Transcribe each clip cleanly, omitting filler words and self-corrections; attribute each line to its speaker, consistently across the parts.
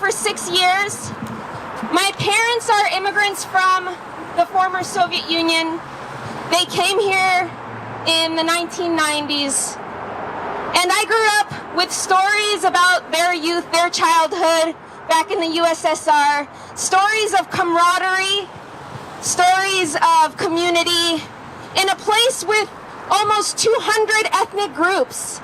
Speaker 1: for 6 years. My parents are immigrants from the former Soviet Union. They came here in the 1990s. And I grew up with stories about their youth, their childhood back in the USSR, stories of camaraderie, stories of community, in a place with almost 200 ethnic groups.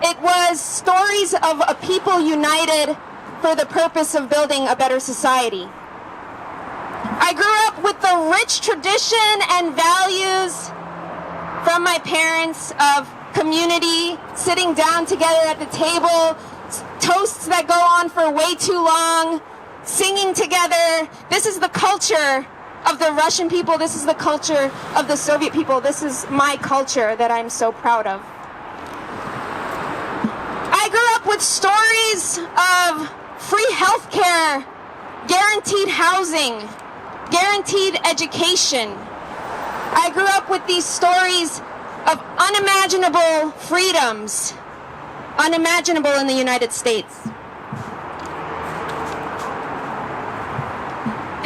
Speaker 1: It was stories of a people united for the purpose of building a better society. I grew up with the rich tradition and values from my parents of community, sitting down together at the table, toasts that go on for way too long, singing together. This is the culture of the Russian people. This is the culture of the Soviet people. This is my culture that I'm so proud of. I grew up with stories of free healthcare, guaranteed housing, guaranteed education. I grew up with these stories of unimaginable freedoms, unimaginable in the United States.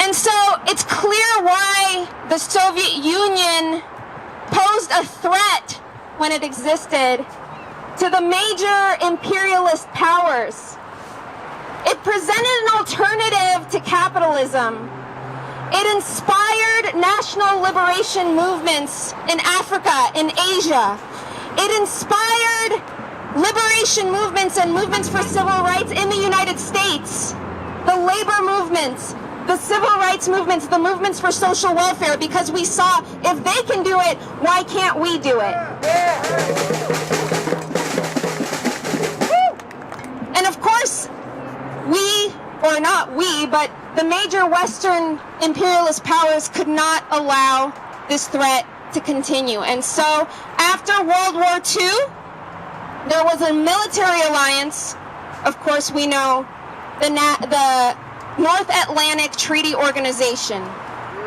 Speaker 1: And so it's clear why the Soviet Union posed a threat when it existed to the major imperialist powers. It presented an alternative to capitalism. It inspired national liberation movements in Africa, in Asia. It inspired liberation movements and movements for civil rights in the United States. The labor movements, the civil rights movements, the movements for social welfare, because we saw if they can do it, why can't we do it? And of course, we, or not we, but the major Western imperialist powers could not allow this threat to continue. And so after World War II, there was a military alliance. Of course, we know the North Atlantic Treaty Organization,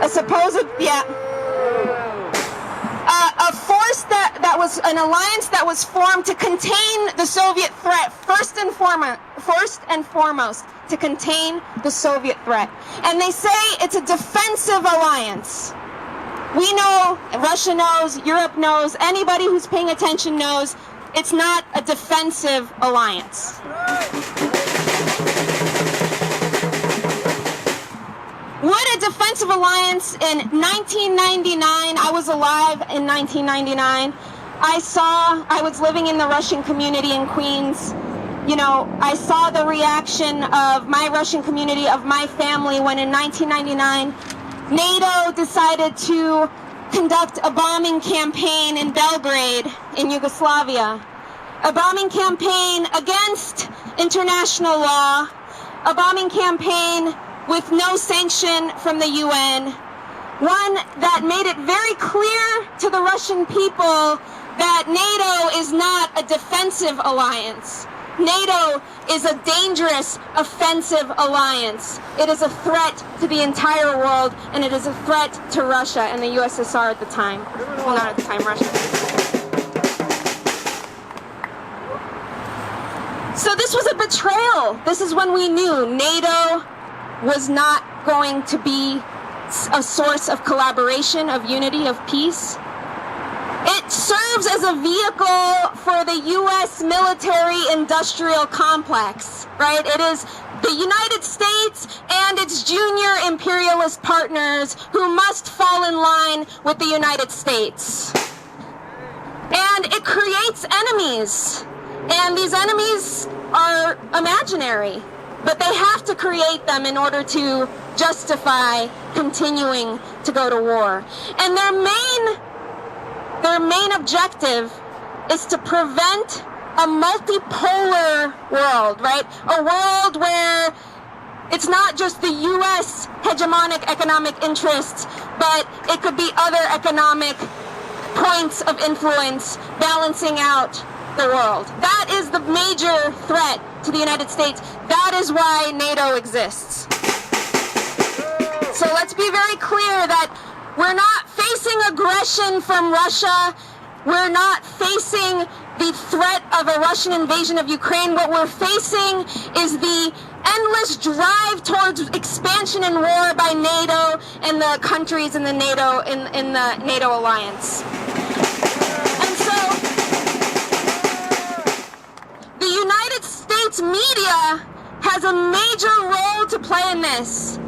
Speaker 1: a supposed, a force that was an alliance that was formed to contain the Soviet threat, first and foremost, to contain the Soviet threat. And they say it's a defensive alliance. We know, Russia knows, Europe knows, anybody who's paying attention knows, it's not a defensive alliance. Would a defensive alliance in 1999, I was alive in 1999, I was living in the Russian community in Queens. You know, I saw the reaction of my Russian community, of my family, when in 1999, NATO decided to conduct a bombing campaign in Belgrade, in Yugoslavia. A bombing campaign against international law, a bombing campaign with no sanction from the UN, one that made it very clear to the Russian people that NATO is not a defensive alliance. NATO is a dangerous, offensive alliance. It is a threat to the entire world, and it is a threat to Russia and the USSR at the time. Well, not at the time, Russia. So this was a betrayal. This is when we knew NATO was not going to be a source of collaboration, of unity, of peace. It serves as a vehicle for the U.S. military-industrial complex, right? It is the United States and its junior imperialist partners who must fall in line with the United States. And it creates enemies. And these enemies are imaginary, but they have to create them in order to justify continuing to go to war. And their main objective is to prevent a multipolar world, right? A world where it's not just the U.S. hegemonic economic interests, but it could be other economic points of influence balancing out the world. That is the major threat to the United States. That is why NATO exists. So let's be very clear that we're not facing aggression from Russia. We're not facing the threat of a Russian invasion of Ukraine. What we're facing is the endless drive towards expansion and war by NATO and the countries in the NATO alliance. And so the United States media has a major role to play in this.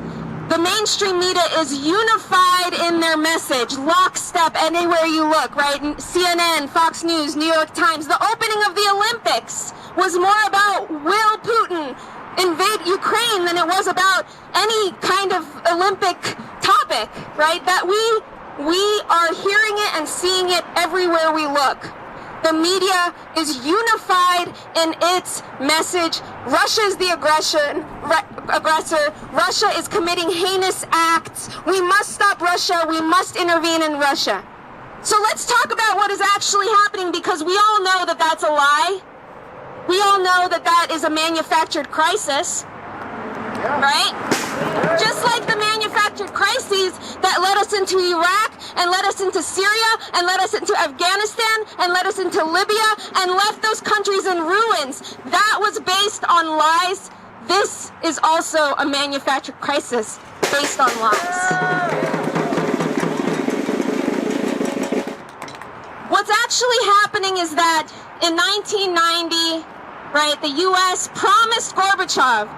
Speaker 1: The mainstream media is unified in their message, lockstep anywhere you look, right? CNN, Fox News, New York Times. The opening of the Olympics was more about will Putin invade Ukraine than it was about any kind of Olympic topic, right? That we are hearing it and seeing it everywhere we look. The media is unified in its message. Russia is the aggressor. Russia is committing heinous acts. We must stop Russia. We must intervene in Russia. So let's talk about what is actually happening, because we all know that that's a lie. We all know that that is a manufactured crisis, right? Just like the manufactured crises that led us into Iraq and led us into Syria and led us into Afghanistan and led us into Libya and left those countries in ruins. That was based on lies. This is also a manufactured crisis based on lies. What's actually happening is that in 1990, right, the U.S. promised Gorbachev,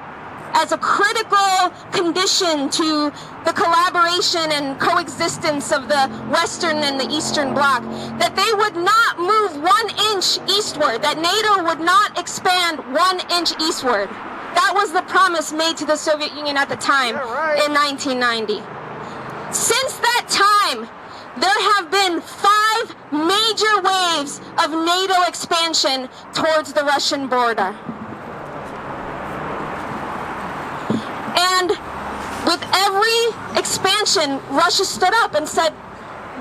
Speaker 1: as a critical condition to the collaboration and coexistence of the Western and the Eastern Bloc, that they would not move 1 inch eastward, that NATO would not expand 1 inch eastward. That was the promise made to the Soviet Union at the time, in 1990. Since that time, there have been 5 major waves of NATO expansion towards the Russian border. And with every expansion, Russia stood up and said,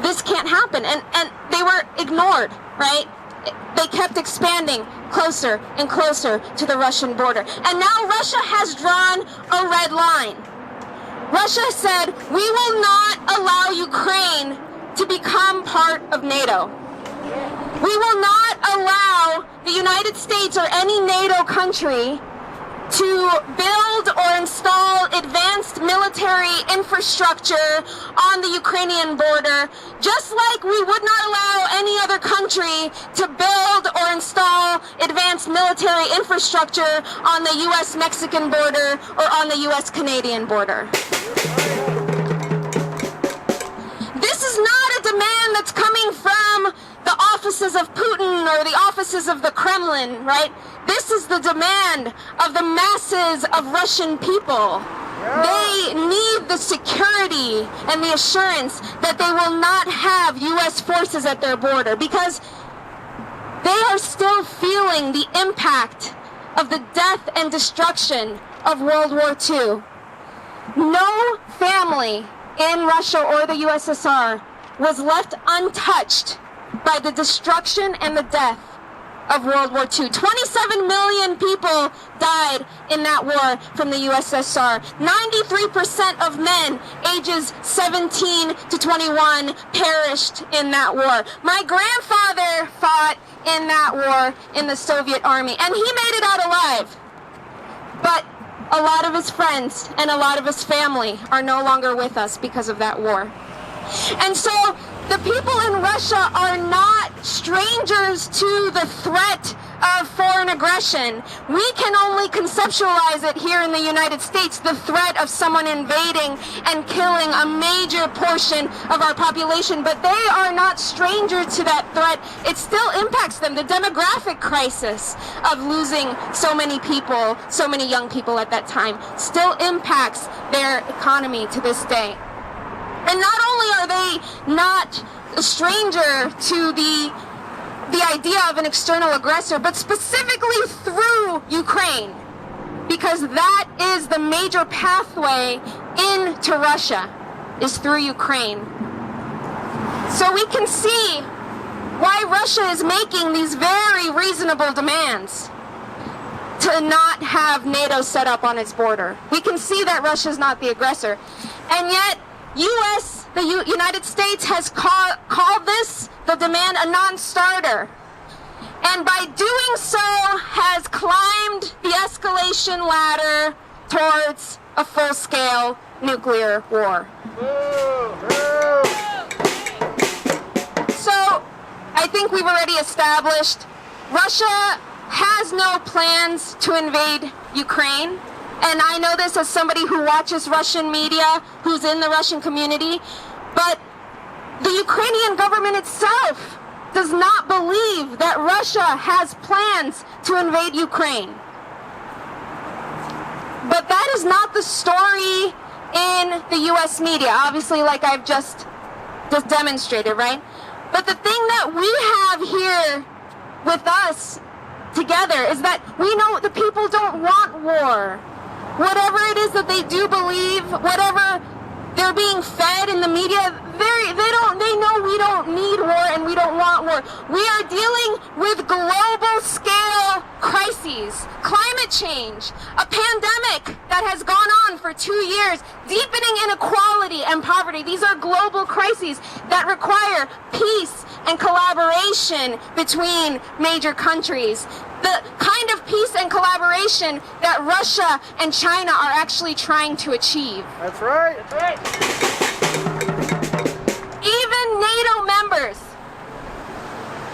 Speaker 1: this can't happen. And they were ignored, right? They kept expanding closer and closer to the Russian border. And now Russia has drawn a red line. Russia said, we will not allow Ukraine to become part of NATO. We will not allow the United States or any NATO country to build or install advanced military infrastructure on the Ukrainian border, just like we would not allow any other country to build or install advanced military infrastructure on the U.S.-Mexican border or on the U.S.-Canadian border. This is not a demand that's coming from the offices of Putin or the offices of the Kremlin, right? This is the demand of the masses of Russian people. They need the security and the assurance that they will not have U.S. forces at their border, because they are still feeling the impact of the death and destruction of World War II. No family in Russia or the USSR was left untouched by the destruction and the death of World War II. 27 million people died in that war from the USSR. 93% of men ages 17 to 21 perished in that war. My grandfather fought in that war in the Soviet army, and he made it out alive. But a lot of his friends and a lot of his family are no longer with us because of that war. And so the people in Russia are not strangers to the threat of foreign aggression. We can only conceptualize it here in the United States, the threat of someone invading and killing a major portion of our population, but they are not strangers to that threat. It still impacts them. The demographic crisis of losing so many people, so many young people at that time, still impacts their economy to this day. And not only are they not a stranger to the idea of an external aggressor, but specifically through Ukraine, because that is the major pathway into Russia, is through Ukraine. So we can see why Russia is making these very reasonable demands to not have NATO set up on its border. We can see that Russia is not the aggressor. And yet, the United States has called this, the demand, a non-starter. and by doing so has climbed the escalation ladder towards a full-scale nuclear war. So, I think we've already established Russia has no plans to invade Ukraine. And I know this as somebody who watches Russian media, who's in the Russian community, but the Ukrainian government itself does not believe that Russia has plans to invade Ukraine. But that is not the story in the U.S. media, obviously, like I've just demonstrated, right? But the thing that we have here with us together is that we know the people don't want war. Whatever it is that they do believe, whatever they're being fed in the media, they know we don't need war and we don't want war. We are dealing with global scale crises, climate change, a pandemic that has gone on for 2 years, deepening inequality and poverty. These are global crises that require peace and collaboration between major countries. The kind of peace and collaboration that Russia and China are actually trying to achieve.
Speaker 2: That's right. That's right.
Speaker 1: Even NATO members,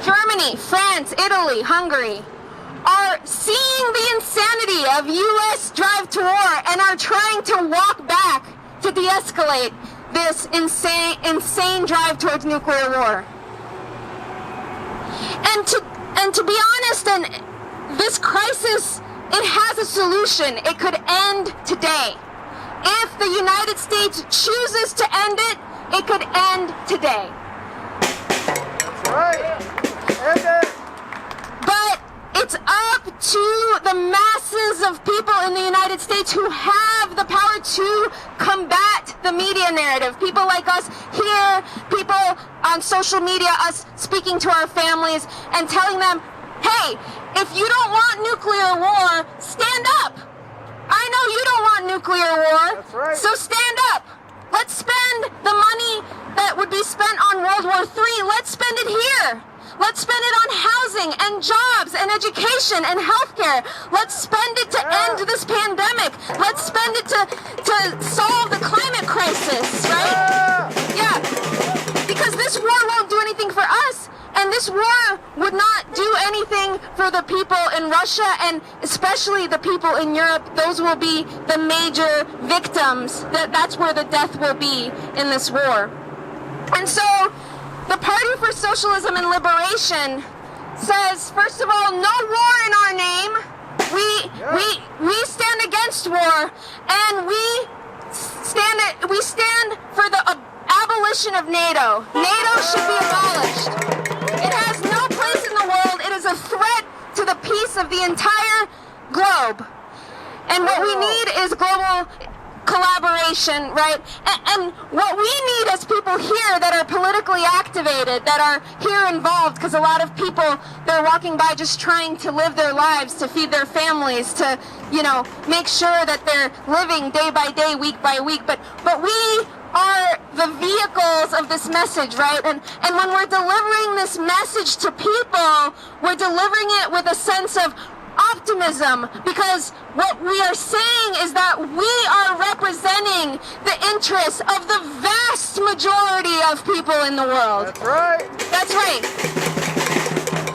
Speaker 1: Germany, France, Italy, Hungary, are seeing the insanity of U.S. drive to war and are trying to walk back to de-escalate this insane drive towards nuclear war. And to be honest, this crisis, it has a solution. It could end today. If the United States chooses to end it, it could end today.
Speaker 2: That's right. End it.
Speaker 1: But it's up to the masses of people in the United States who have the power to combat the media narrative. People like us here, people on social media, us speaking to our families and telling them, hey, if you don't want nuclear war, stand up. I know you don't want nuclear war.
Speaker 2: That's right.
Speaker 1: So stand up. Let's spend the money that would be spent on World War III. Let's spend it here. Let's spend it on housing and jobs and education and healthcare. Let's spend it to end this pandemic. Let's spend it to solve the climate crisis, right? Yeah. Because this war won't do anything for us. And this war would not do anything for the people in Russia, and especially the people in Europe. Those will be the major victims. That's where the death will be in this war. And so the Party for Socialism and Liberation says, first of all, no war in our name. We stand against war, and we stand for the abolition of NATO. NATO should be abolished. It has no place in the world. It is a threat to the peace of the entire globe. And what we need is global collaboration, right? And what we need as people here that are politically activated, that are here involved, because a lot of people, they're walking by just trying to live their lives, to feed their families, to, make sure that they're living day by day, week by week. But we are the vehicles of this message, right? And when we're delivering this message to people, we're delivering it with a sense of optimism, because what we are saying is that we are representing the interests of the vast majority of people in the world.
Speaker 2: That's right.
Speaker 1: That's right.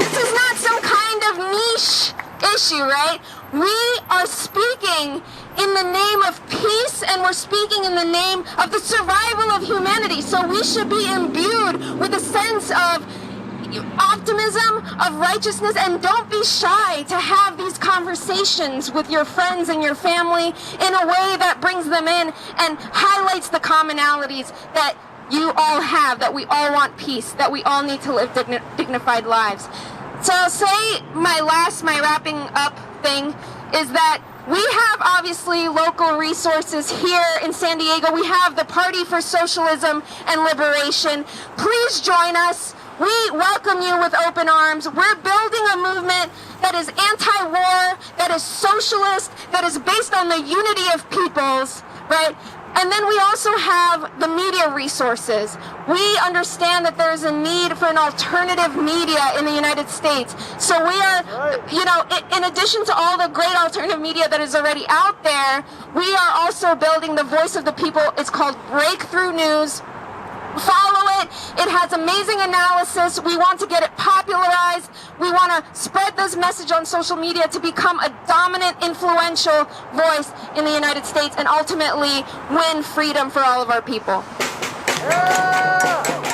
Speaker 1: This is not some kind of niche issue, right? We are speaking in the name of peace, and we're speaking in the name of the survival of humanity. So we should be imbued with a sense of optimism, of righteousness, and don't be shy to have these conversations with your friends and your family in a way that brings them in and highlights the commonalities that you all have, that we all want peace, that we all need to live dignified lives. So I'll say my wrapping up thing is that we have obviously local resources here in San Diego. We have the Party for Socialism and Liberation. Please join us. We welcome you with open arms. We're building a movement that is anti-war, that is socialist, that is based on the unity of peoples, right? And then we also have the media resources. We understand that there's a need for an alternative media in the United States. So we are, you know, in addition to all the great alternative media that is already out there, we are also building the voice of the people. It's called Breakthrough News. Follow it. It has amazing analysis. We want to get it popularized. We want to spread this message on social media to become a dominant, influential voice in the United States and ultimately win freedom for all of our people.
Speaker 2: Yeah!